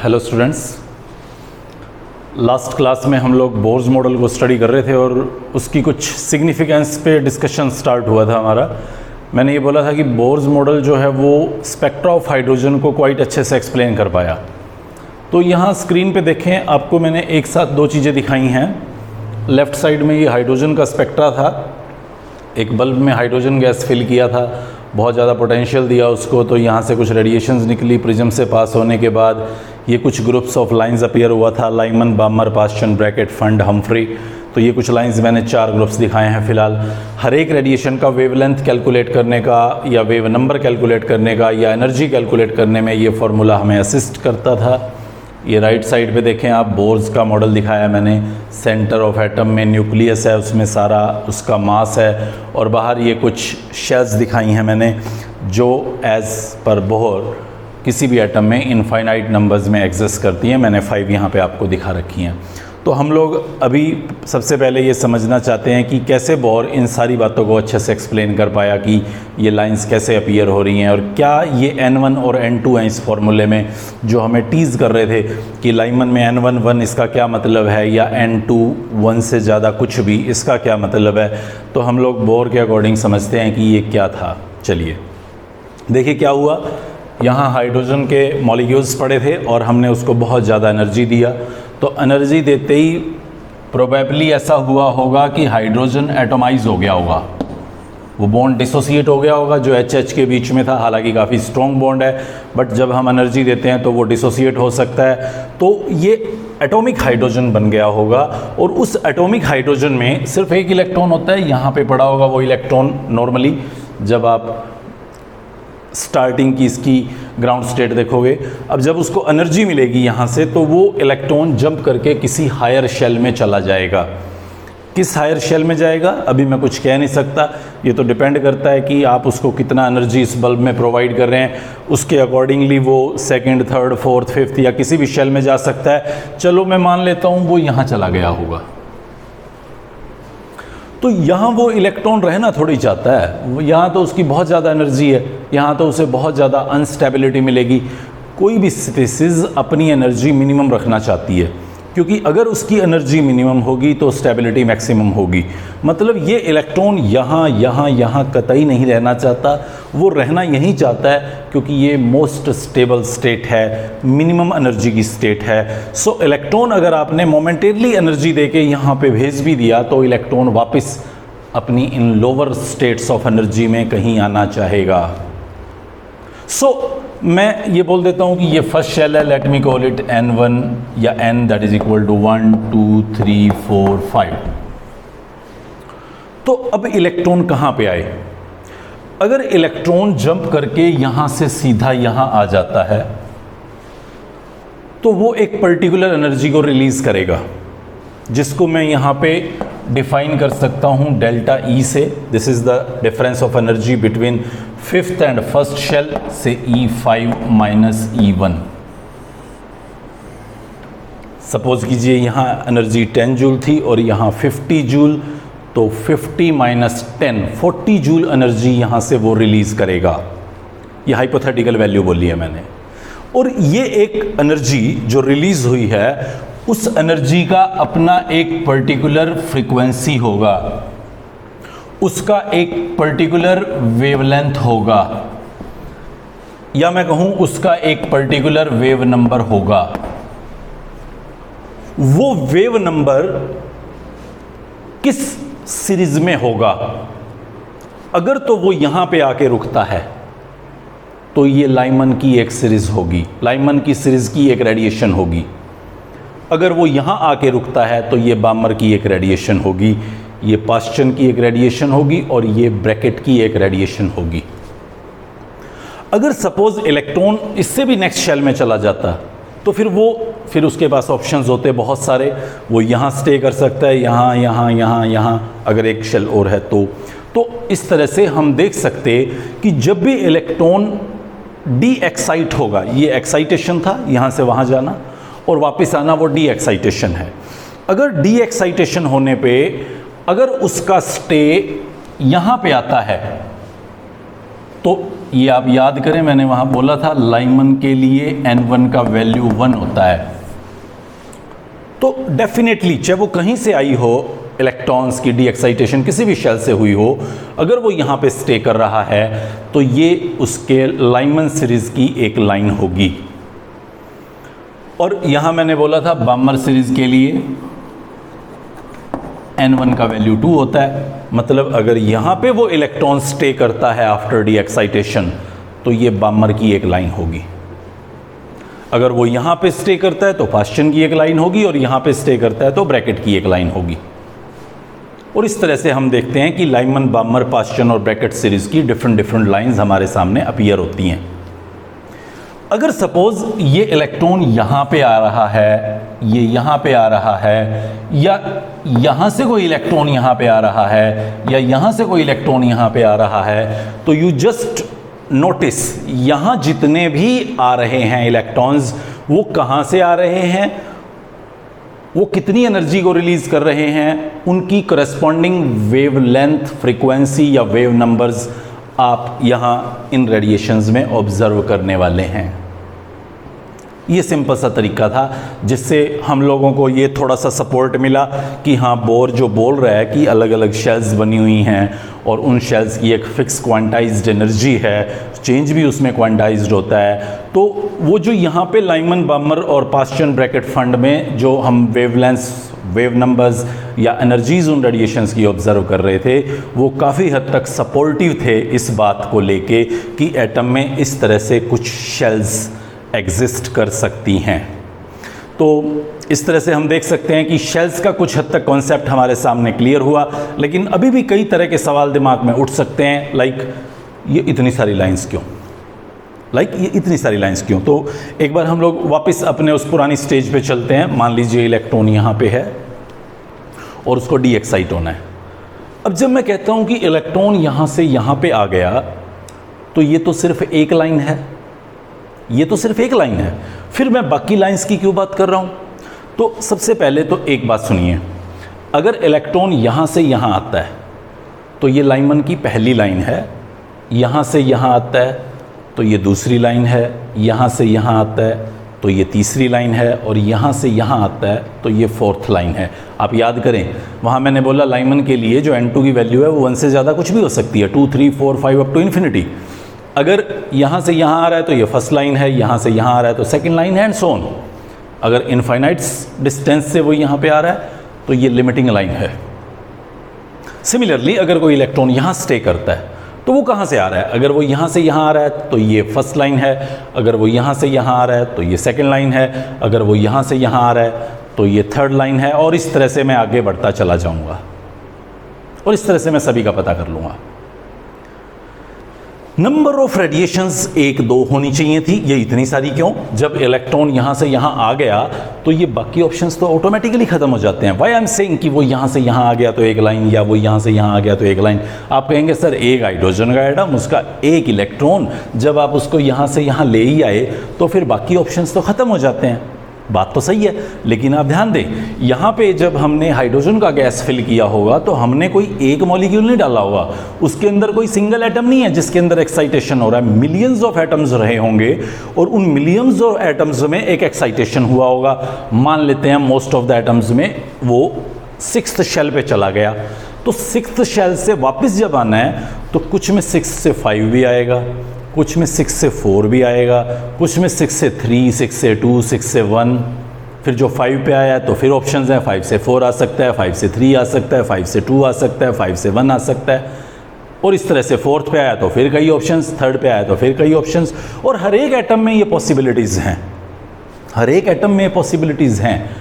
Hello students, last class में हम लोग बोर्स मॉडल को स्टडी कर रहे थे और उसकी कुछ सिग्निफिकेंस पे डिस्कशन स्टार्ट हुआ था हमारा। मैंने ये बोला था कि बोर्स मॉडल जो है वो स्पेक्ट्रा ऑफ हाइड्रोजन को क्वाइट अच्छे से एक्सप्लेन कर पाया। तो यहाँ स्क्रीन पे देखें, आपको मैंने एक साथ दो चीज़ें दिखाई हैं। लेफ़्ट साइड में ये हाइड्रोजन का स्पेक्ट्रा था, एक बल्ब में हाइड्रोजन गैस फिल किया था, बहुत ज़्यादा पोटेंशियल दिया उसको, तो यहाँ से कुछ रेडिएशंस निकली प्रिज्म से पास होने के बाद। ये कुछ ग्रुप्स ऑफ लाइंस अपीयर हुआ था, Lyman, बामर, Paschen, bracket, fund, Humphry. तो ये कुछ लाइंस मैंने 4 ग्रुप्स दिखाए हैं फ़िलहाल। हर एक रेडिएशन का वेवलेंथ कैलकुलेट करने का या वेव नंबर कैलकुलेट करने का या एनर्जी कैलकुलेट करने में ये फार्मूला हमें असिस्ट करता था। ये राइट साइड पे देखें आप, बोर्स का मॉडल दिखाया मैंने। सेंटर ऑफ एटम में न्यूक्लियस है, उसमें सारा उसका मास है, और बाहर ये कुछ शेल्स दिखाई हैं मैंने जो एज़ पर बोहर किसी भी एटम में इनफाइनाइट नंबर्स में एग्जिस्ट करती हैं। मैंने 5 यहाँ पे आपको दिखा रखी हैं। तो हम लोग अभी सबसे पहले ये समझना चाहते हैं कि कैसे बोर इन सारी बातों को अच्छे से एक्सप्लेन कर पाया कि ये लाइंस कैसे अपीयर हो रही हैं, और क्या ये N1 और N2 हैं इस फॉर्मूले में जो हमें टीज़ कर रहे थे कि लाइमन में N1 1 इसका क्या मतलब है, या N2 1 से ज़्यादा कुछ भी इसका क्या मतलब है। तो हम लोग बोर के अकॉर्डिंग समझते हैं कि ये क्या था। चलिए देखिए क्या हुआ। यहाँ हाइड्रोजन के मॉलिक्यूल्स पड़े थे और हमने उसको बहुत ज़्यादा एनर्जी दिया। तो एनर्जी देते ही प्रोबेबली ऐसा हुआ होगा कि हाइड्रोजन एटोमाइज हो गया होगा, वो बॉन्ड डिसोसिएट हो गया होगा जो HH के बीच में था। हालांकि काफ़ी स्ट्रॉन्ग बॉन्ड है, बट जब हम एनर्जी देते हैं तो वो डिसोसिएट हो सकता है। तो ये एटॉमिक हाइड्रोजन बन गया होगा, और उस एटॉमिक हाइड्रोजन में सिर्फ एक इलेक्ट्रॉन होता है, यहाँ पे पड़ा होगा वो इलेक्ट्रॉन। नॉर्मली जब आप स्टार्टिंग की इसकी ग्राउंड स्टेट देखोगे, अब जब उसको एनर्जी मिलेगी यहाँ से, तो वो इलेक्ट्रॉन जंप करके किसी हायर शेल में चला जाएगा। किस हायर शेल में जाएगा अभी मैं कुछ कह नहीं सकता, ये तो डिपेंड करता है कि आप उसको कितना एनर्जी इस बल्ब में प्रोवाइड कर रहे हैं, उसके अकॉर्डिंगली वो सेकंड, थर्ड, फोर्थ, फिफ्थ या किसी भी शेल में जा सकता है। चलो मैं मान लेता हूँ वो यहाँ चला गया होगा। तो यहाँ वो इलेक्ट्रॉन रहना थोड़ी चाहता है, यहाँ तो उसकी बहुत ज़्यादा एनर्जी है, यहाँ तो उसे बहुत ज़्यादा अनस्टेबिलिटी मिलेगी। कोई भी स्पीसीज़ अपनी एनर्जी मिनिमम रखना चाहती है, क्योंकि अगर उसकी एनर्जी मिनिमम होगी तो स्टेबिलिटी मैक्सिमम होगी। मतलब ये इलेक्ट्रॉन यहाँ यहाँ यहाँ कतई नहीं रहना चाहता, वो रहना यहीं चाहता है क्योंकि ये मोस्ट स्टेबल स्टेट है, मिनिमम एनर्जी की स्टेट है। सो इलेक्ट्रॉन अगर आपने मोमेंटेरली एनर्जी देके यहाँ पे भेज भी दिया तो इलेक्ट्रॉन वापस अपनी इन लोअर स्टेट्स ऑफ एनर्जी में कहीं आना चाहेगा। सो मैं ये बोल देता हूँ कि ये फर्स्ट शेल है, let me call it N1 या N that is equal to 1 2 3 4 5। तो अब इलेक्ट्रॉन कहाँ पे आए? अगर इलेक्ट्रॉन जंप करके यहाँ से सीधा यहाँ आ जाता है तो वो एक पर्टिकुलर एनर्जी को रिलीज करेगा, जिसको मैं यहाँ पे डिफाइन कर सकता हूँ डेल्टा E से। This is the difference of energy between fifth and first shell से E5 माइनस E1। सपोज कीजिए यहाँ एनर्जी 10 जूल थी और यहाँ 50 जूल, तो 50 माइनस 10 40 जूल एनर्जी यहाँ से वो रिलीज करेगा। ये हाइपोथेटिकल वैल्यू बोली है मैंने। और ये एक एनर्जी जो रिलीज हुई है, उस एनर्जी का अपना एक पर्टिकुलर फ्रीक्वेंसी होगा, उसका एक पर्टिकुलर वेवलेंथ होगा, या मैं कहूं उसका एक पर्टिकुलर वेव नंबर होगा। वो वेव नंबर किस सीरीज में होगा? अगर तो वो यहां पे आके रुकता है तो ये लाइमन की एक सीरीज होगी, लाइमन की सीरीज की एक रेडिएशन होगी। अगर वो यहाँ आके रुकता है तो ये बामर की एक रेडिएशन होगी, ये पास्चन की एक रेडिएशन होगी, और ये ब्रैकेट की एक रेडिएशन होगी। अगर सपोज इलेक्ट्रॉन इससे भी नेक्स्ट शेल में चला जाता तो फिर उसके पास ऑप्शंस होते बहुत सारे। वो यहाँ स्टे कर सकता है, यहाँ यहाँ यहाँ यहाँ, अगर एक शेल और है तो इस तरह से हम देख सकते कि जब भी इलेक्ट्रॉन डी एक्साइट होगा, ये एक्साइटेशन था यहाँ से वहाँ जाना और वापस आना, वो डी एक्साइटेशन है। अगर डी एक्साइटेशन होने पे अगर उसका स्टे यहाँ पे आता है तो ये आप याद करें, मैंने वहाँ बोला था लाइमन के लिए N1 का वैल्यू 1 होता है। तो डेफिनेटली चाहे वो कहीं से आई हो, इलेक्ट्रॉन्स की डी एक्साइटेशन किसी भी शेल से हुई हो, अगर वो यहाँ पे स्टे कर रहा है तो ये उसके लाइमन सीरीज की एक लाइन होगी। और यहाँ मैंने बोला था बामर सीरीज के लिए N1 का वैल्यू 2 होता है। मतलब अगर यहाँ पे वो इलेक्ट्रॉन स्टे करता है आफ्टर डी एक्साइटेशन तो ये बामर की एक लाइन होगी। अगर वो यहाँ पे स्टे करता है तो पास्चन की एक लाइन होगी, और यहाँ पे स्टे करता है तो ब्रैकेट की एक लाइन होगी। और इस तरह से हम देखते हैं कि लाइमन, बामर, पास्चन और ब्रैकेट सीरीज की डिफरेंट लाइंस हमारे सामने अपीयर होती हैं। अगर सपोज ये इलेक्ट्रॉन यहाँ पे आ रहा है, ये यहाँ पे आ रहा है, या यहाँ से कोई इलेक्ट्रॉन यहाँ पे आ रहा है, या यहाँ से कोई इलेक्ट्रॉन यहाँ पे आ रहा है, तो यू जस्ट नोटिस यहाँ जितने भी आ रहे हैं इलेक्ट्रॉन्स वो कहाँ से आ रहे हैं, वो कितनी एनर्जी को रिलीज कर रहे हैं, उनकी करस्पॉन्डिंग वेवलेंथ, फ्रीक्वेंसी या वेव नंबर्स आप यहाँ इन रेडिएशंस में ऑब्जर्व करने वाले हैं। ये सिंपल सा तरीका था जिससे हम लोगों को ये थोड़ा सा सपोर्ट मिला कि हाँ, बोर जो बोल रहा है कि अलग अलग शेल्स बनी हुई हैं और उन शेल्स की एक फिक्स क्वांटाइज्ड एनर्जी है, चेंज भी उसमें क्वांटाइज्ड होता है। तो वो जो यहाँ पे लाइमन, बामर और पास्चन ब्रैकेट फंड में जो हम वेवलेंथ्स, वेव नंबर्स या एनर्जीज उन रेडिएशंस की ऑब्जर्व कर रहे थे, वो काफ़ी हद तक सपोर्टिव थे इस बात को लेके कि एटम में इस तरह से कुछ शेल्स एग्जिस्ट कर सकती हैं। तो इस तरह से हम देख सकते हैं कि शेल्स का कुछ हद तक कॉन्सेप्ट हमारे सामने क्लियर हुआ, लेकिन अभी भी कई तरह के सवाल दिमाग में उठ सकते हैं, लाइक ये इतनी सारी लाइंस क्यों, ये इतनी सारी लाइंस क्यों। तो एक बार हम लोग वापस अपने उस पुरानी स्टेज पे चलते हैं। मान लीजिए इलेक्ट्रॉन यहाँ पे है और उसको डी एक्साइट होना है। अब जब मैं कहता हूँ कि इलेक्ट्रॉन यहाँ से यहाँ पे आ गया तो ये तो सिर्फ एक लाइन है, ये तो सिर्फ एक लाइन है, फिर मैं बाकी लाइंस की क्यों बात कर रहा हूँ। तो सबसे पहले तो एक बात सुनिए, अगर इलेक्ट्रॉन यहाँ से यहाँ आता है तो ये लाइमन की पहली लाइन है, यहाँ से यहाँ आता है तो ये दूसरी लाइन है, यहाँ से यहाँ आता है तो ये तीसरी लाइन है, और यहाँ से यहाँ आता है तो ये फोर्थ लाइन है। आप याद करें, वहाँ मैंने बोला लाइमन के लिए जो N2 की वैल्यू है वो 1 से ज़्यादा कुछ भी हो सकती है, 2, 3, 4, 5 अप टू इन्फिनिटी। अगर यहाँ से यहाँ आ रहा है तो ये फर्स्ट लाइन है, यहाँ से यहाँ आ रहा है तो सेकंड लाइन है, एंड सो ऑन। अगर इनफाइनाइट डिस्टेंस से वो यहाँ पे आ रहा है तो ये लिमिटिंग लाइन है। सिमिलरली अगर कोई इलेक्ट्रॉन यहाँ स्टे करता है तो वो कहाँ से आ रहा है, अगर वो यहाँ से यहाँ आ रहा है तो ये फर्स्ट लाइन है, अगर वो यहाँ से यहाँ आ रहा है तो ये सेकंड लाइन है, अगर वो यहाँ से यहाँ आ रहा है तो ये थर्ड लाइन है, और इस तरह से मैं आगे बढ़ता चला जाऊँगा और इस तरह से मैं सभी का पता कर लूँगा। नंबर ऑफ रेडिएशंस 1, 2 होनी चाहिए थी, ये इतनी सारी क्यों। जब इलेक्ट्रॉन यहाँ से यहाँ आ गया तो ये बाकी ऑप्शंस तो ऑटोमेटिकली खत्म हो जाते हैं। व्हाई आई एम सेइंग कि वो यहाँ से यहाँ आ गया तो एक लाइन, या वो यहाँ से यहाँ आ गया तो एक लाइन। आप कहेंगे सर एक हाइड्रोजन का एटम, उसका एक इलेक्ट्रॉन, जब आप उसको यहाँ से यहाँ ले ही आए तो फिर बाकी ऑप्शंस तो खत्म हो जाते हैं। बात तो सही है, लेकिन आप ध्यान दें, यहाँ पे जब हमने हाइड्रोजन का गैस फिल किया होगा तो हमने कोई एक मॉलिक्यूल नहीं डाला होगा, उसके अंदर कोई सिंगल एटम नहीं है जिसके अंदर एक्साइटेशन हो रहा है। मिलियंस ऑफ एटम्स रहे होंगे और उन मिलियंस ऑफ एटम्स में एक एक्साइटेशन हुआ होगा। मान लेते हैं मोस्ट ऑफ द एटम्स में वो 6th शेल पे चला गया, तो 6th शेल से वापस जब आना है तो कुछ में 6 से 5 भी आएगा, कुछ में 6 से 4 भी आएगा, कुछ में 6 से 3, 6 से 2, 6 से 1, फिर जो 5 पे आया तो फिर ऑप्शंस हैं, 5 से 4 आ सकता है, 5 से 3 आ सकता है, 5 से 2 आ सकता है, 5 से 1 आ सकता है, और इस तरह से 4th पे आया तो फिर कई ऑप्शंस, 3rd पे आया तो फिर कई ऑप्शंस। और हर एक एटम में ये पॉसिबिलिटीज़ हैं, हर एक एटम में पॉसिबिलिटीज़ हैं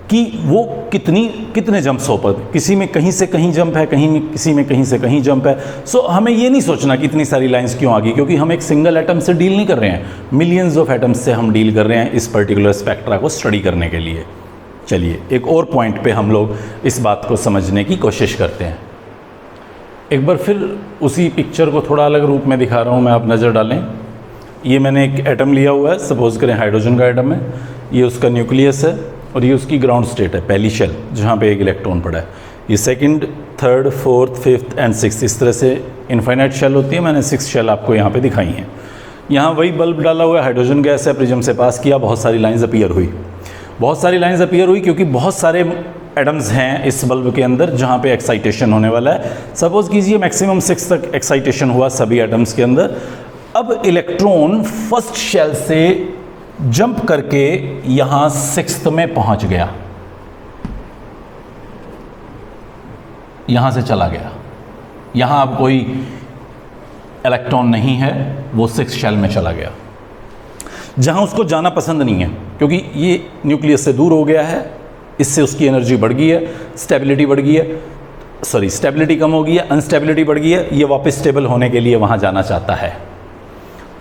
कि वो कितने जंप्स हो पाते, किसी में कहीं से कहीं जंप है, किसी में कहीं से कहीं जंप है। सो हमें ये नहीं सोचना कि इतनी सारी लाइंस क्यों आ गई, क्योंकि हम एक सिंगल एटम से डील नहीं कर रहे हैं, मिलियंस ऑफ एटम्स से हम डील कर रहे हैं इस पर्टिकुलर स्पेक्ट्रा को स्टडी करने के लिए। चलिए एक और पॉइंट पे हम लोग इस बात को समझने की कोशिश करते हैं। एक बार फिर उसी पिक्चर को थोड़ा अलग रूप में दिखा रहा हूँ मैं, आप नज़र डालें। ये मैंने एक एटम लिया हुआ है, सपोज करें हाइड्रोजन का एटम है, ये उसका न्यूक्लियस है और ये उसकी ग्राउंड स्टेट है, पहली शेल जहाँ पे एक इलेक्ट्रॉन पड़ा है। ये second, third, fourth, fifth and sixth, इस तरह से इनफाइनाइट शेल होती है। मैंने 6 शेल आपको यहाँ पे दिखाई हैं। यहाँ वही बल्ब डाला हुआ है, हाइड्रोजन गैस है, प्रिज्म से पास किया, बहुत सारी लाइंस अपीयर हुई। बहुत सारी लाइंस अपीयर हुई क्योंकि बहुत सारे एटम्स हैं इस बल्ब के अंदर जहाँ पे एक्साइटेशन होने वाला है। सपोज कीजिए मैक्सिमम 6 तक एक्साइटेशन हुआ सभी एटम्स के अंदर। अब इलेक्ट्रॉन फर्स्ट शेल से जंप करके यहाँ 6th में पहुँच गया, यहाँ से चला गया। यहाँ अब कोई इलेक्ट्रॉन नहीं है, वो 6th शेल में चला गया जहाँ उसको जाना पसंद नहीं है क्योंकि ये न्यूक्लियस से दूर हो गया है, इससे उसकी एनर्जी बढ़ गई है, स्टेबिलिटी बढ़ गई है, सॉरी स्टेबिलिटी कम हो गई है, अनस्टेबिलिटी बढ़ गई है। ये वापस स्टेबल होने के लिए वहाँ जाना चाहता है।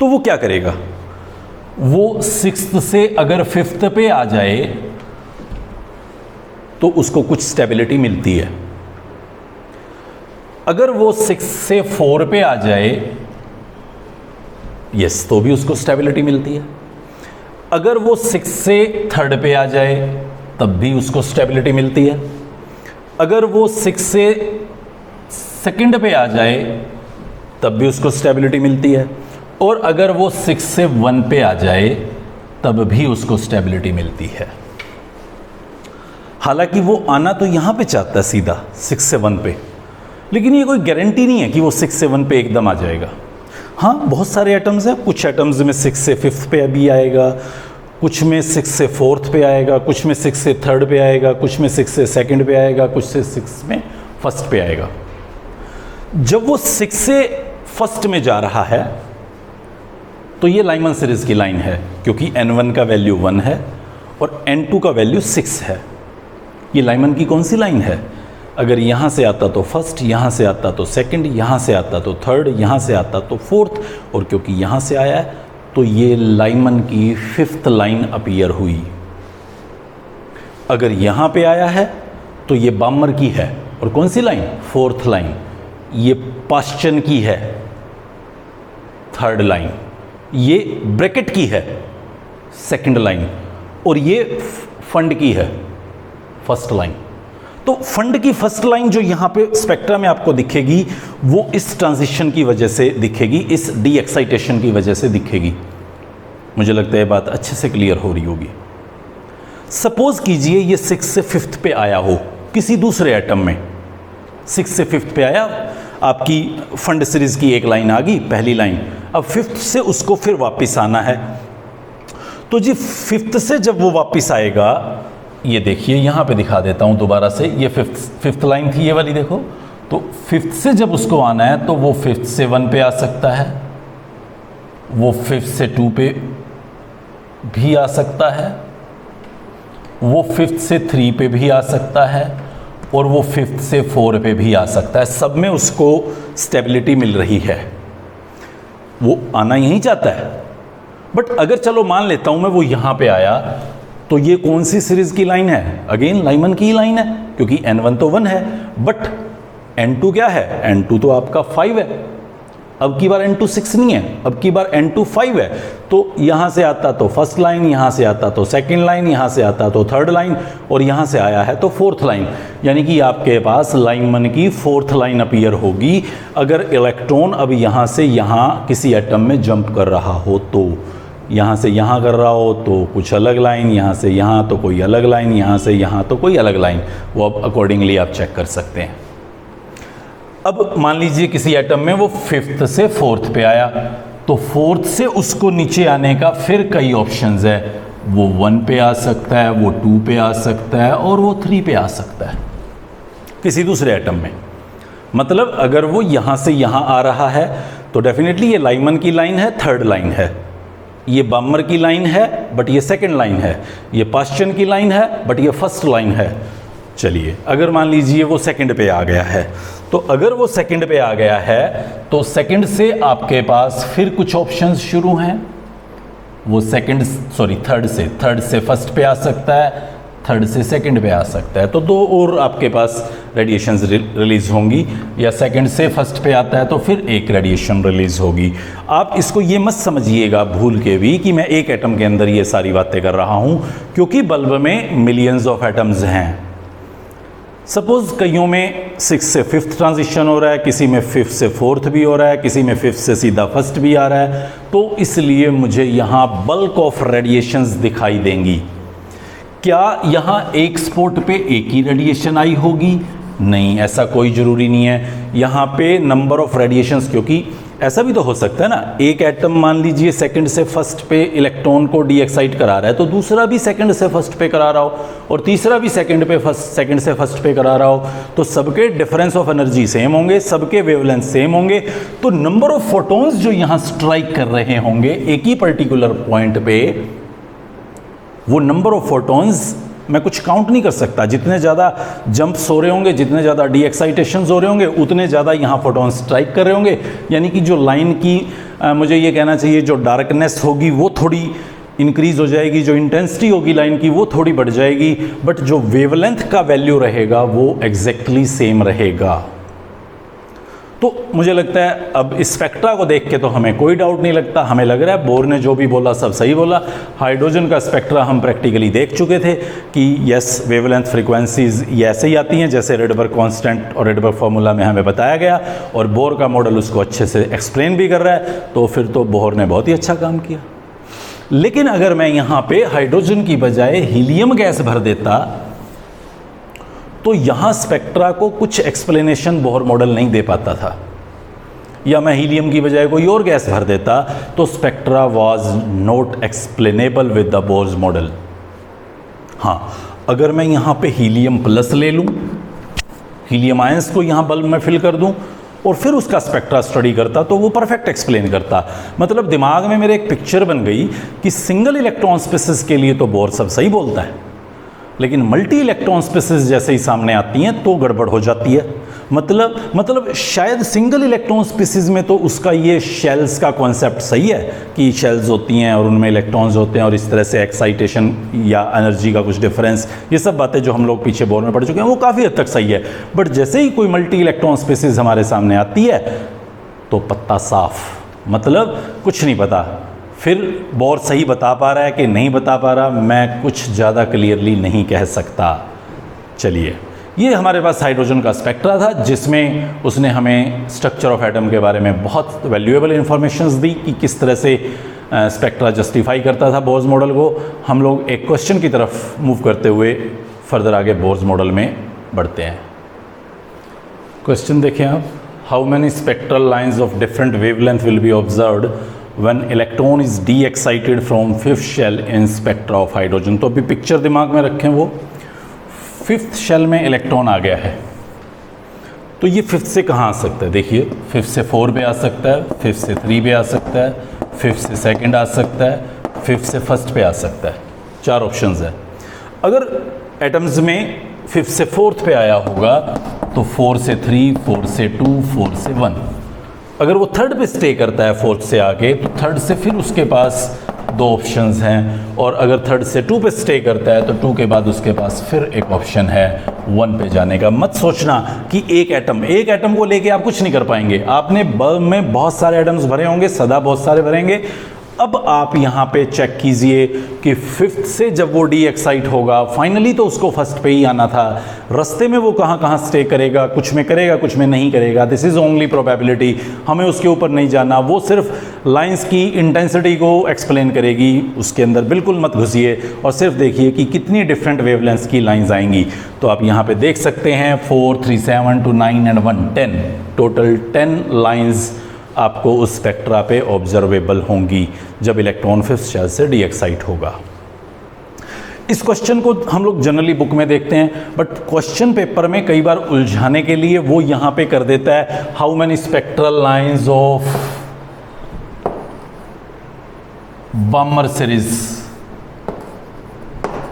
तो वो क्या करेगा? वो 6th से अगर 5th पे आ जाए तो उसको कुछ स्टेबिलिटी मिलती है। अगर वो 6 से 4 पे आ जाए, यस, तो भी उसको स्टेबिलिटी मिलती है। अगर वो 6 से 3rd पे आ जाए तब भी उसको स्टेबिलिटी मिलती है। अगर वो 6 से 2nd पे आ जाए तब भी उसको स्टेबिलिटी मिलती है। और अगर वो 6 से 1 पे आ जाए तब भी उसको स्टेबिलिटी मिलती है। हालांकि वो आना तो यहां पे चाहता है सीधा 6 से 1 पे, लेकिन ये कोई गारंटी नहीं है कि वो 6 से 1 पे एकदम आ जाएगा। हाँ, बहुत सारे एटम्स हैं, कुछ एटम्स में 6 से 5th पे भी आएगा, कुछ में 6 से 4th पे आएगा, कुछ में 6 से 3rd पे आएगा, कुछ में 6 से 2nd पे आएगा, कुछ से 6 में 1st पे आएगा। जब वो 6 से 1st में जा रहा है तो ये लाइमन सीरीज की लाइन है क्योंकि n1 का वैल्यू 1 है और n2 का वैल्यू 6 है। ये लाइमन की कौन सी लाइन है? अगर यहाँ से आता तो 1st, यहाँ से आता तो 2nd, यहाँ से आता तो 3rd, यहाँ से आता तो 4th, और क्योंकि यहाँ से आया है तो ये लाइमन की 5th लाइन अपीयर हुई। अगर यहाँ पे आया है तो ये बामर की है, और कौन सी लाइन? 4th line. ये पाश्चन की है 3rd लाइन, ये ब्रैकेट की है 2nd लाइन, और ये फंड की है 1st लाइन। तो फंड की 1st लाइन जो यहाँ पे स्पेक्ट्रा में आपको दिखेगी वो इस ट्रांजिशन की वजह से दिखेगी, इस डी एक्साइटेशन की वजह से दिखेगी। मुझे लगता है बात अच्छे से क्लियर हो रही होगी। सपोज कीजिए ये 6 से 5th पे आया हो किसी दूसरे एटम में, 6 से 5th पे आया, आपकी फंड सीरीज की एक लाइन आ गई, पहली लाइन। अब 5th से उसको फिर वापस आना है, तो जी 5th से जब वो वापस आएगा, ये देखिए यहाँ पे दिखा देता हूँ दोबारा से, ये 5th लाइन थी ये वाली, देखो। तो 5th से जब उसको आना है तो वो 5th से 1 पे आ सकता है, वो 5th से 2 पे भी आ सकता है, वो 5th से 3 पे भी आ सकता है, और वो 5th से 4 पे भी आ सकता है। सब में उसको स्टेबिलिटी मिल रही है, वो आना यहीं चाहता है। बट अगर चलो मान लेता हूँ मैं वो यहाँ पे आया, तो ये कौन सी सीरीज की लाइन है? अगेन लाइमन की लाइन है क्योंकि n1 तो 1 है, बट n2 क्या है? n2 तो आपका 5 है। अब की बार n2 6 नहीं है, अब की बार n2 5 है। तो यहाँ से आता तो 1st लाइन, यहाँ से आता तो 2nd लाइन, यहाँ से आता तो 3rd लाइन, और यहाँ से आया है तो 4th लाइन। यानी कि आपके पास लाइमन की 4th लाइन अपीयर होगी अगर इलेक्ट्रॉन अब यहाँ से यहाँ किसी एटम में जंप कर रहा हो। तो यहाँ से यहाँ कर रहा हो तो कुछ अलग लाइन, यहाँ से यहाँ तो कोई अलग लाइन, यहाँ से यहाँ तो कोई अलग लाइन, वो अब अकॉर्डिंगली आप चेक कर सकते हैं। अब मान लीजिए किसी एटम में वो 5th से 4th पे आया, तो 4th से उसको नीचे आने का फिर कई ऑप्शंस है। वो 1 पे आ सकता है, वो 2 पे आ सकता है, और वो 3 पे आ सकता है किसी दूसरे एटम में। मतलब अगर वो यहाँ से यहाँ आ रहा है तो डेफिनेटली ये लाइमन की लाइन है, 3rd लाइन है। ये बामर की लाइन है बट ये 2nd लाइन है। ये पाश्चन की लाइन है बट ये 1st लाइन है। चलिए अगर मान लीजिए वो 2nd पे आ गया है, तो अगर वो 2nd पे आ गया है तो 2nd से आपके पास फिर कुछ ऑप्शंस शुरू हैं। वो 3rd से 1st पे आ सकता है, 3rd से 2nd पे आ सकता है, तो 2 और आपके पास रेडिएशंस रिलीज होंगी। या 2nd से 1st पे आता है तो फिर एक रेडिएशन रिलीज होगी। आप इसको ये मत समझिएगा भूल के भी कि मैं एक एटम के अंदर ये सारी बातें कर रहा हूँ, क्योंकि बल्ब में मिलियंस ऑफ एटम्स हैं। सपोज कईयों में 6 से 5th ट्रांजिशन हो रहा है, किसी में 5th से 4th भी हो रहा है, किसी में 5th से सीधा 1st भी आ रहा है, तो इसलिए मुझे यहाँ बल्क ऑफ रेडिएशंस दिखाई देंगी। क्या यहाँ एक स्पॉट पे एक ही रेडिएशन आई होगी? नहीं, ऐसा कोई ज़रूरी नहीं है। यहाँ पे नंबर ऑफ रेडिएशंस, क्योंकि ऐसा भी तो हो सकता है ना, एक एटम मान लीजिए सेकंड से फर्स्ट पे इलेक्ट्रॉन को डी एक्साइट करा रहा है, तो दूसरा भी सेकंड से फर्स्ट पे करा रहा हो और तीसरा भी सेकंड से फर्स्ट पे करा रहा हो, तो सबके डिफरेंस ऑफ एनर्जी सेम होंगे, सबके वेवलेंथ सेम होंगे, तो नंबर ऑफ फोटॉन्स जो यहाँ स्ट्राइक कर रहे होंगे एक ही पर्टिकुलर पॉइंट पे, वो नंबर ऑफ फोटॉन्स मैं कुछ काउंट नहीं कर सकता। जितने ज़्यादा जंप्स हो रहे होंगे, जितने ज़्यादा डी एक्साइटेशंस हो रहे होंगे, उतने ज़्यादा यहाँ फोटॉन स्ट्राइक कर रहे होंगे। यानी कि जो लाइन की मुझे ये कहना चाहिए जो डार्कनेस होगी वो थोड़ी इंक्रीज हो जाएगी, जो इंटेंसिटी होगी लाइन की वो थोड़ी बढ़ जाएगी, बट जो वेवलेंथ का वैल्यू रहेगा वो एग्जैक्टली सेम रहेगा। तो मुझे लगता है अब इस स्पेक्ट्रा को देख के तो हमें कोई डाउट नहीं लगता, हमें लग रहा है बोर ने जो भी बोला सब सही बोला। हाइड्रोजन का स्पेक्ट्रा हम प्रैक्टिकली देख चुके थे कि यस, वेवलेंथ फ्रीक्वेंसीज ये ऐसे ही आती हैं जैसे रेडबर्ग कांस्टेंट और रेडबर्ग फार्मूला में हमें बताया गया, और बोर का मॉडल उसको अच्छे से एक्सप्लेन भी कर रहा है, तो फिर तो बोर ने बहुत ही अच्छा काम किया। लेकिन अगर मैं यहाँ पे हाइड्रोजन की बजाय हीलियम गैस भर देता तो यहाँ स्पेक्ट्रा को कुछ एक्सप्लेनेशन बोर मॉडल नहीं दे पाता था, या मैं हीलियम की बजाय कोई और गैस भर देता तो spectra was not explainable with the Bohr's model. हाँ, अगर मैं यहाँ पे हीलियम प्लस ले लूँ, हीलियम आयंस को यहाँ बल्ब में फिल कर दूँ और फिर उसका स्पेक्ट्रा स्टडी करता तो वो परफेक्ट एक्सप्लेन करता। मतलब दिमाग में मेरे एक पिक्चर बन गई कि सिंगल इलेक्ट्रॉन स्पेसिस के लिए तो बोर सब सही बोलता है, लेकिन मल्टी इलेक्ट्रॉन स्पेसिस जैसे ही सामने आती हैं तो गड़बड़ हो जाती है। मतलब शायद सिंगल इलेक्ट्रॉन स्पीसीज में तो उसका ये शेल्स का कॉन्सेप्ट सही है कि शेल्स होती हैं और उनमें इलेक्ट्रॉन्स होते हैं और इस तरह से एक्साइटेशन या एनर्जी का कुछ डिफरेंस, ये सब बातें जो हम लोग पीछे बोर में पढ़ चुके हैं वो काफ़ी हद तक सही है। बट जैसे ही कोई मल्टी इलेक्ट्रॉन स्पीसीज हमारे सामने आती है तो पत्ता साफ, मतलब कुछ नहीं पता। फिर बोर सही बता पा रहा है कि नहीं बता पा रहा, मैं कुछ ज़्यादा क्लियरली नहीं कह सकता। चलिए, ये हमारे पास हाइड्रोजन का स्पेक्ट्रा था जिसमें उसने हमें स्ट्रक्चर ऑफ एटम के बारे में बहुत वैल्यूएबल इंफॉर्मेशंस दी कि किस तरह से स्पेक्ट्रा जस्टिफाई करता था बोर्स मॉडल को। हम लोग एक क्वेश्चन की तरफ मूव करते हुए फर्दर आगे बोर्स मॉडल में बढ़ते हैं। क्वेश्चन देखें आप, how many spectral lines of different wavelength will be observed when electron is de-excited from fifth shell in spectra of hydrogen। तो अभी पिक्चर दिमाग में रखें, वो फिफ्थ शेल में इलेक्ट्रॉन आ गया है, तो ये फिफ्थ से कहाँ आ सकता है? देखिए, फिफ्थ से 4 पे आ सकता है, फिफ्थ से 3 पे आ सकता है, फिफ्थ से सेकंड आ सकता है, फिफ्थ से फर्स्ट पे आ सकता है। 4 ऑप्शंस है। अगर एटम्स में फिफ्थ से 4th पे आया होगा तो 4 से 3, 4 से 2, 4 से 1। अगर वो 3rd पे स्टे करता है 4th से आगे तो 3rd से फिर उसके पास 2 ऑप्शंस हैं, और अगर 3rd से 2 पे स्टे करता है तो 2 के बाद उसके पास फिर एक ऑप्शन है 1 पे जाने का। मत सोचना कि एक एटम को लेके आप कुछ नहीं कर पाएंगे। आपने बल्ब में बहुत सारे एटम्स भरे होंगे, सदा बहुत सारे भरेंगे। अब आप यहाँ पे चेक कीजिए कि फिफ्थ से जब वो डी एक्साइट होगा, फाइनली तो उसको फर्स्ट पे ही आना था, रास्ते में वो कहाँ कहाँ स्टे करेगा, कुछ में करेगा कुछ में नहीं करेगा, दिस इज़ ओनली प्रोबेबिलिटी, हमें उसके ऊपर नहीं जाना। वो सिर्फ लाइंस की इंटेंसिटी को एक्सप्लेन करेगी, उसके अंदर बिल्कुल मत घुसिए और सिर्फ देखिए कि कितनी डिफरेंट वेवलेंथ्स की लाइंस आएंगी। तो आप यहाँ पे देख सकते हैं 4, 3, 7 to 9 and 1, 10, टोटल 10 लाइंस आपको उस स्पेक्ट्रा पे ऑब्जर्वेबल होंगी जब इलेक्ट्रॉन फिफ्थ शेल से डी एक्साइट होगा। इस क्वेश्चन को हम लोग जनरली बुक में देखते हैं, बट क्वेश्चन पेपर में कई बार उलझाने के लिए वो यहाँ पे कर देता है how many spectral lines of बामर series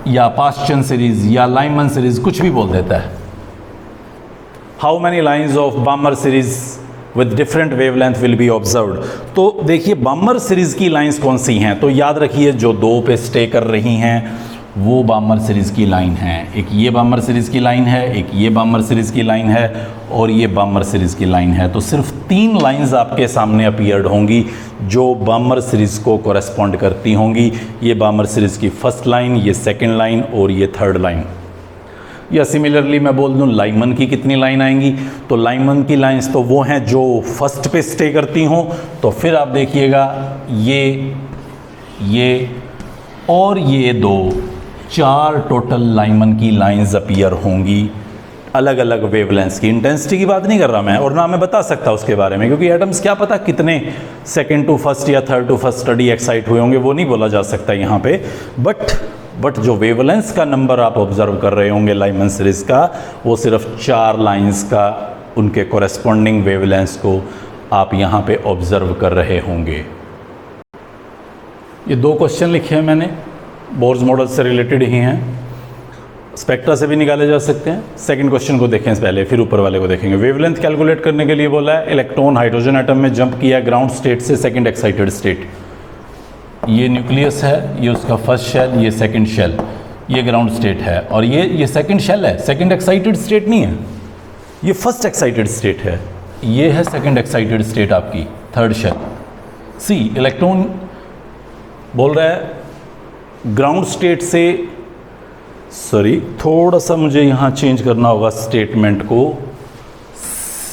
या पास्चन सीरीज या लाइमन सीरीज, कुछ भी बोल देता है। How many lines of बामर series with different wavelength will be observed. तो देखिए बामर सीरीज की लाइंस कौन सी हैं, तो याद रखिए जो 2 पे स्टे कर रही हैं वो बामर सीरीज की लाइन है। एक ये बामर सीरीज की लाइन है, एक ये बामर सीरीज की लाइन है और ये बामर सीरीज की लाइन है। तो सिर्फ 3 लाइंस आपके सामने अपीयर्ड होंगी जो बामर सीरीज को कॉरेस्पॉन्ड करती होंगी। ये बामर सीरीज की फर्स्ट लाइन, ये सेकेंड लाइन और ये थर्ड लाइन। या सिमिलरली मैं बोल दूं लाइमन की कितनी लाइन आएंगी, तो लाइमन की लाइंस तो वो हैं जो फर्स्ट पे स्टे करती हों। तो फिर आप देखिएगा ये और ये 4 टोटल लाइमन की लाइंस अपीयर होंगी अलग अलग वेवलेंथ्स की। इंटेंसिटी की बात नहीं कर रहा मैं, और ना मैं बता सकता उसके बारे में, क्योंकि एटम्स क्या पता कितने सेकंड टू फर्स्ट या third to first study excite हुए होंगे, वो नहीं बोला जा सकता यहाँ पे। बट जो वेवलेंथ्स का नंबर आप ऑब्जर्व कर रहे होंगे लाइमन सीरीज का, वो सिर्फ 4 लाइंस का उनके कोरेस्पॉन्डिंग वेवलेंथ्स को आप यहाँ पे ऑब्जर्व कर रहे होंगे। ये 2 क्वेश्चन लिखे हैं मैंने, बोर्स मॉडल से रिलेटेड ही हैं, स्पेक्ट्रा से भी निकाले जा सकते हैं। सेकंड क्वेश्चन को देखें पहले, फिर ऊपर वाले को देखेंगे। वेवलेंथ कैलकुलेट करने के लिए बोला है, इलेक्ट्रॉन हाइड्रोजन एटम में जंप किया ग्राउंड स्टेट से सेकंड एक्साइटेड स्टेट। ये न्यूक्लियस है, ये उसका फर्स्ट शेल, ये सेकंड शेल, ये ग्राउंड स्टेट है, और ये सेकंड शेल है, सेकंड एक्साइटेड स्टेट नहीं है, ये फर्स्ट एक्साइटेड स्टेट है। ये है सेकंड एक्साइटेड स्टेट आपकी, थर्ड शेल। सी इलेक्ट्रॉन बोल रहा है ग्राउंड स्टेट से, सॉरी थोड़ा सा मुझे यहाँ चेंज करना होगा स्टेटमेंट को,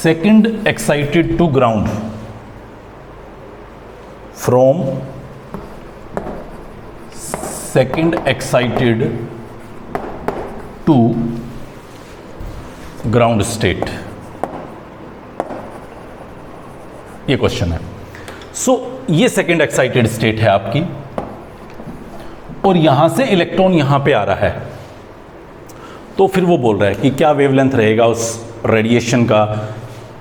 second excited to ground, from second excited to ground state, ये क्वेश्चन है। सो ये सेकंड एक्साइटेड स्टेट है आपकी, और यहां से इलेक्ट्रॉन यहां पे आ रहा है, तो फिर वो बोल रहा है कि क्या वेवलेंथ रहेगा उस रेडिएशन का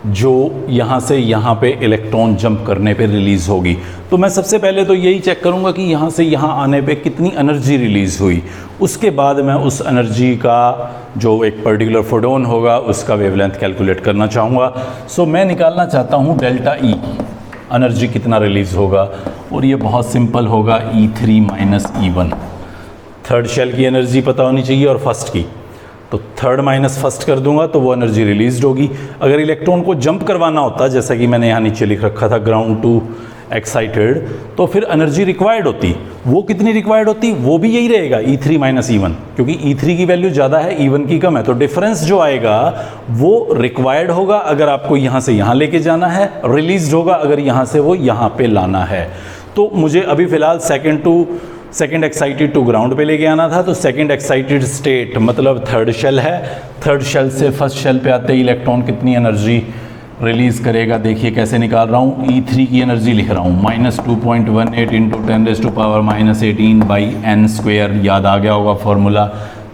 जो यहाँ से यहाँ पे इलेक्ट्रॉन जंप करने पे रिलीज़ होगी। तो मैं सबसे पहले तो यही चेक करूँगा कि यहाँ से यहाँ आने पे कितनी एनर्जी रिलीज़ हुई, उसके बाद मैं उस एनर्जी का जो एक पर्टिकुलर फोटोन होगा उसका वेवलेंथ कैलकुलेट करना चाहूँगा। सो मैं निकालना चाहता हूँ डेल्टा ई, एनर्जी कितना रिलीज़ होगा, और ये बहुत सिंपल होगा E3 minus E1। Third shell की एनर्जी पता होनी चाहिए और फर्स्ट की, तो थर्ड माइनस फर्स्ट कर दूंगा तो वो एनर्जी रिलीज्ड होगी। अगर इलेक्ट्रॉन को जंप करवाना होता, जैसा कि मैंने यहाँ नीचे लिख रखा था ग्राउंड टू एक्साइटेड, तो फिर एनर्जी रिक्वायर्ड होती, वो कितनी रिक्वायर्ड होती, वो भी यही रहेगा E3 माइनस E1, क्योंकि E3 की वैल्यू ज़्यादा है, E1 की कम है, तो डिफरेंस जो आएगा वो रिक्वायर्ड होगा अगर आपको यहाँ से यहाँ लेके जाना है, रिलीज्ड होगा अगर यहाँ से वो यहाँ पे लाना है। तो मुझे अभी फ़िलहाल सेकंड एक्साइटेड टू ग्राउंड पे लेके आना था, तो सेकंड एक्साइटेड स्टेट मतलब थर्ड शेल है, थर्ड शेल से फर्स्ट शेल पे आते ही इलेक्ट्रॉन कितनी एनर्जी रिलीज़ करेगा, देखिए कैसे निकाल रहा हूँ। E3 की एनर्जी लिख रहा हूँ -2.18 इंटू 10⁻⁻18 बाई n स्क्वेयर, याद आ गया होगा फॉर्मूला।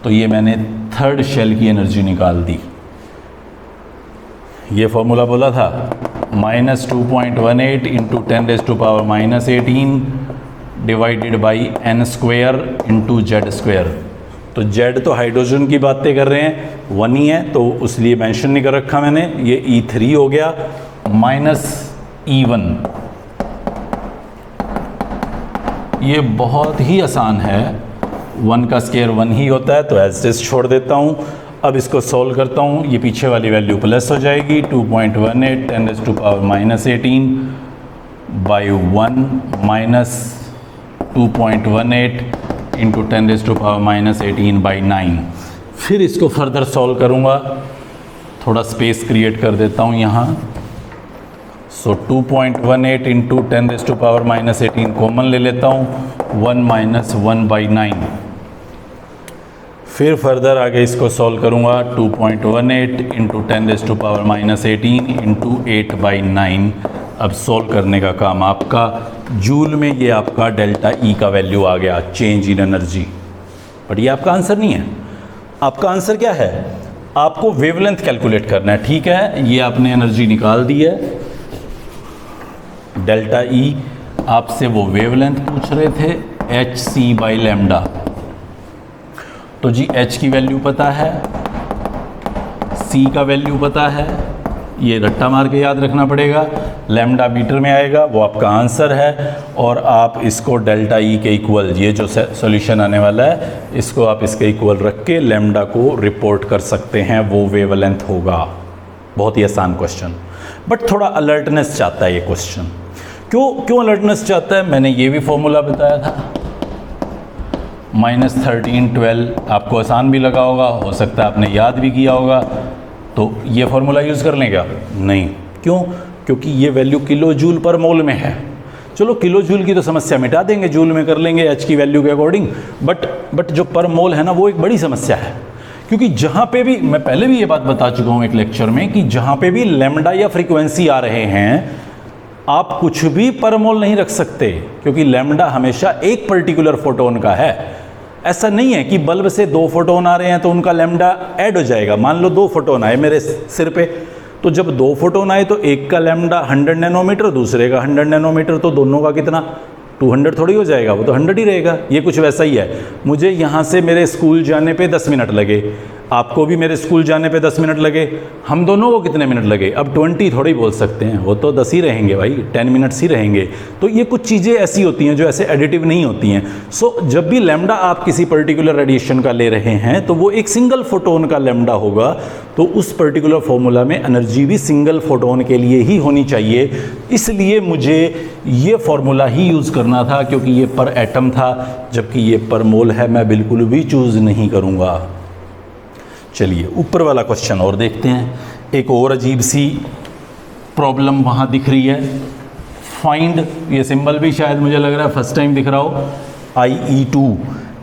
तो ये मैंने थर्ड शेल की एनर्जी निकाल दी, ये फॉर्मूला बोला था -2.18 into 10⁻⁻18 divided by n square into Z square. तो जेड तो हाइड्रोजन की बातें कर रहे हैं, 1 ही है तो उसलिए मेंशन नहीं कर रखा मैंने। ये E3 हो गया माइनस E1। ये बहुत ही आसान है, 1 का स्क्वायर 1 ही होता है, तो एज इट छोड़ देता हूँ। अब इसको सॉल्व करता हूँ, ये पीछे वाली वैल्यू प्लस हो जाएगी, 2.18 10⁻⁻18 बाई 1 माइनस 2.18 इंटू 10⁻⁻18 बाई 9। फिर इसको फर्दर सॉल्व करूँगा, थोड़ा स्पेस क्रिएट कर देता हूँ यहाँ। सो 2.18 इंटू 10⁻⁻18 कॉमन ले लेता हूँ, 1 माइनस 1 बाई 9। फिर फर्दर आगे इसको सॉल्व करूँगा, 2.18 इंटू 10⁻⁻18 इंटू 8 बाई 9। अब सॉल्व करने का काम आपका, जूल में ये आपका डेल्टा ई का वैल्यू आ गया, चेंज इन एनर्जी। बट ये आपका आंसर नहीं है, आपका आंसर क्या है, आपको वेवलेंथ कैलकुलेट करना है। ठीक है, ये आपने एनर्जी निकाल दी है, डेल्टा ई आपसे वो वेवलेंथ पूछ रहे थे, hc बाई लैम्डा। तो जी h की वैल्यू पता है, c का वैल्यू पता है, ये रट्टा मार के याद रखना पड़ेगा, लैम्डा मीटर में आएगा, वो आपका आंसर है। और आप इसको डेल्टा ई के इक्वल, ये जो सॉल्यूशन आने वाला है इसको आप इसके इक्वल रख के लैम्डा को रिपोर्ट कर सकते हैं, वो वेवलेंथ होगा। बहुत ही आसान क्वेश्चन, बट थोड़ा अलर्टनेस चाहता है ये क्वेश्चन। क्यों अलर्टनेस चाहता है, मैंने ये भी फॉर्मूला बताया था, -13 12 आपको आसान भी लगा होगा, हो सकता है आपने याद भी किया होगा। तो ये फार्मूला यूज़ कर लें क्या? नहीं। क्यों? क्योंकि ये वैल्यू किलो जूल पर मोल में है। चलो किलो जूल की तो समस्या मिटा देंगे, जूल में कर लेंगे एच की वैल्यू के अकॉर्डिंग, बट जो पर मोल है ना वो एक बड़ी समस्या है। क्योंकि जहाँ पे भी, मैं पहले भी ये बात बता चुका हूँ एक लेक्चर में, कि जहाँ पे भी लैम्डा या फ्रीक्वेंसी आ रहे हैं आप कुछ भी पर मोल नहीं रख सकते, क्योंकि लैम्डा हमेशा एक पर्टिकुलर फोटोन का है। ऐसा नहीं है कि बल्ब से 2 फोटोन आ रहे हैं तो उनका लैम्डा ऐड हो जाएगा। मान लो 2 फोटोन आए मेरे सिर पे, तो जब 2 फोटोन आए तो एक का लैम्डा 100 नैनोमीटर, दूसरे का 100 नैनोमीटर, तो दोनों का कितना 200 थोड़ी हो जाएगा, वो तो 100 ही रहेगा। ये कुछ वैसा ही है। मुझे यहाँ से मेरे स्कूल जाने पे 10 मिनट लगे, आपको भी मेरे स्कूल जाने पे 10 मिनट लगे, हम दोनों को कितने मिनट लगे? अब 20 थोड़ी बोल सकते हैं, वो तो 10 ही रहेंगे भाई, 10 मिनट्स ही रहेंगे। तो ये कुछ चीज़ें ऐसी होती हैं जो ऐसे एडिटिव नहीं होती हैं। सो जब भी लैम्डा आप किसी पर्टिकुलर रेडिएशन का ले रहे हैं तो वो एक सिंगल फोटोन का लैम्डा होगा, तो उस पर्टिकुलर फॉर्मूला में एनर्जी भी सिंगल फोटोन के लिए ही होनी चाहिए। इसलिए मुझे ये फॉर्मूला ही यूज़ करना था, क्योंकि ये पर एटम था, जबकि ये पर मोल है। मैं बिल्कुल भी चूज़ नहीं करूँगा। चलिए ऊपर वाला क्वेश्चन और देखते हैं। एक और अजीब सी प्रॉब्लम वहाँ दिख रही है। फाइंड, ये सिंबल भी शायद मुझे लग रहा है फर्स्ट टाइम दिख रहा हो, IE2।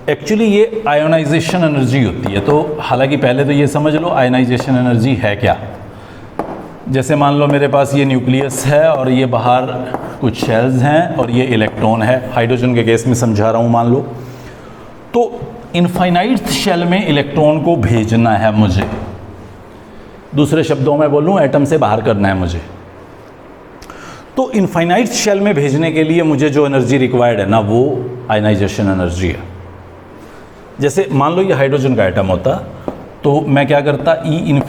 एक्चुअली ये आयोनाइजेशन एनर्जी होती है। तो हालांकि पहले तो ये समझ लो आयोनाइजेशन एनर्जी है क्या। जैसे मान लो मेरे पास ये न्यूक्लियस है और ये बाहर कुछ शेल्स हैं और ये इलेक्ट्रॉन है, हाइड्रोजन के केस में समझा रहा हूँ मान लो। तो इनफाइनाइट शेल में इलेक्ट्रॉन को भेजना है मुझे, दूसरे शब्दों में बोलूं एटम से बाहर करना है मुझे। तो इनफाइनाइट शेल में भेजने के लिए मुझे जो एनर्जी रिक्वायर्ड है ना, वो आयनाइजेशन एनर्जी है। जैसे मान लो ये हाइड्रोजन का एटम होता तो मैं क्या करता, E∞ -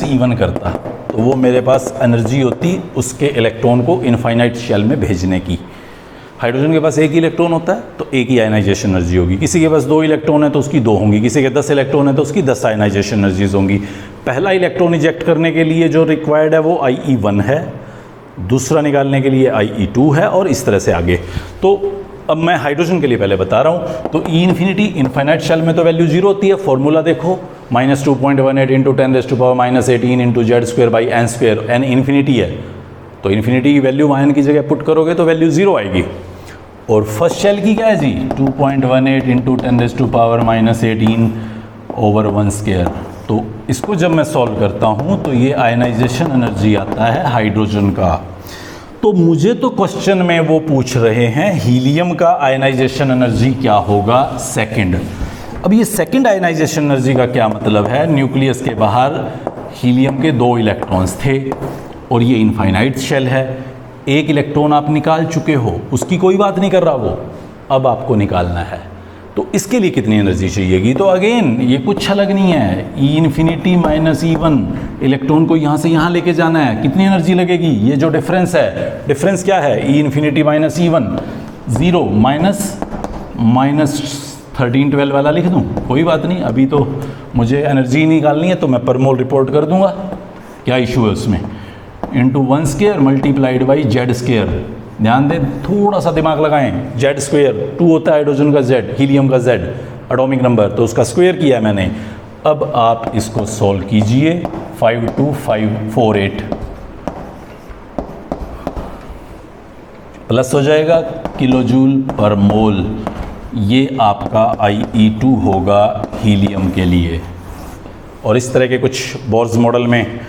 E1 करता, तो वो मेरे पास एनर्जी होती उसके इलेक्ट्रॉन को इनफाइनाइट शेल में भेजने की। हाइड्रोजन के पास एक ही इलेक्ट्रॉन होता है तो एक ही आयनाइजेशन एनर्जी होगी, किसी के पास 2 इलेक्ट्रॉन है तो उसकी 2 होंगी, किसी के 10 इलेक्ट्रॉन है तो उसकी 10 आयनाइजेशन एनर्जीज होंगी। पहला इलेक्ट्रॉन इजेक्ट करने के लिए जो रिक्वायर्ड है वो IE1 है, दूसरा निकालने के लिए IE2 है, और इस तरह से आगे। तो अब मैं हाइड्रोजन के लिए पहले बता रहा हूँ। तो E∞ इनफाइनाइट शेल में तो वैल्यू 0 होती है। फॉर्मूला देखो, -2.18 × 10⁻⁻18 × Z²/n², n इन्फिनिटी है तो इन्फिनिटी की वैल्यू n की जगह पुट करोगे तो वैल्यू 0 आएगी। और फर्स्ट शेल की क्या है जी, 2.18 × 10⁻⁻18/1²। तो इसको जब मैं सॉल्व करता हूँ तो ये आयनाइजेशन एनर्जी आता है हाइड्रोजन का। तो मुझे तो क्वेश्चन में वो पूछ रहे हैं हीलियम का आयनाइजेशन एनर्जी क्या होगा, सेकंड। अब ये सेकंड आयनाइजेशन एनर्जी का क्या मतलब है, न्यूक्लियस के बाहर हीलियम के 2 इलेक्ट्रॉन्स थे और ये इनफाइनाइट शेल है। एक इलेक्ट्रॉन आप निकाल चुके हो, उसकी कोई बात नहीं कर रहा वो, अब आपको निकालना है। तो इसके लिए कितनी एनर्जी चाहिएगी, तो अगेन ये कुछ अलग नहीं है, E∞ - E1, इलेक्ट्रॉन को यहाँ से यहाँ लेके जाना है, कितनी एनर्जी लगेगी, ये जो डिफरेंस है, डिफरेंस क्या है, E∞ - E1 0 -13 12 वाला लिख दूँ, कोई बात नहीं, अभी तो मुझे एनर्जी निकालनी है तो मैं पर मोल रिपोर्ट कर दूंगा, क्या इशू है उसमें, × 1² मल्टीप्लाइड बाई Z²। ध्यान दें, थोड़ा सा दिमाग लगाएं, Z², 2 होता है हाइड्रोजन का Z, हीलियम का Z एटॉमिक नंबर, तो उसका स्क्वायर किया है मैंने। अब आप इसको सॉल्व कीजिए, 52548 प्लस हो जाएगा किलो जूल पर मोल। ये आपका IE2 होगा हीलियम के लिए। और इस तरह के कुछ बोर्स मॉडल में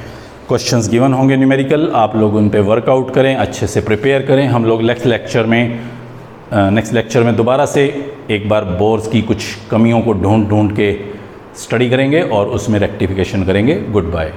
क्वेश्चंस गिवन होंगे न्यूमेरिकल, आप लोग उन पे वर्कआउट करें, अच्छे से प्रिपेयर करें। हम लोग नेक्स्ट लेक्चर में दोबारा से एक बार बोर्स की कुछ कमियों को ढूंढ के स्टडी करेंगे और उसमें रेक्टिफिकेशन करेंगे। Good bye.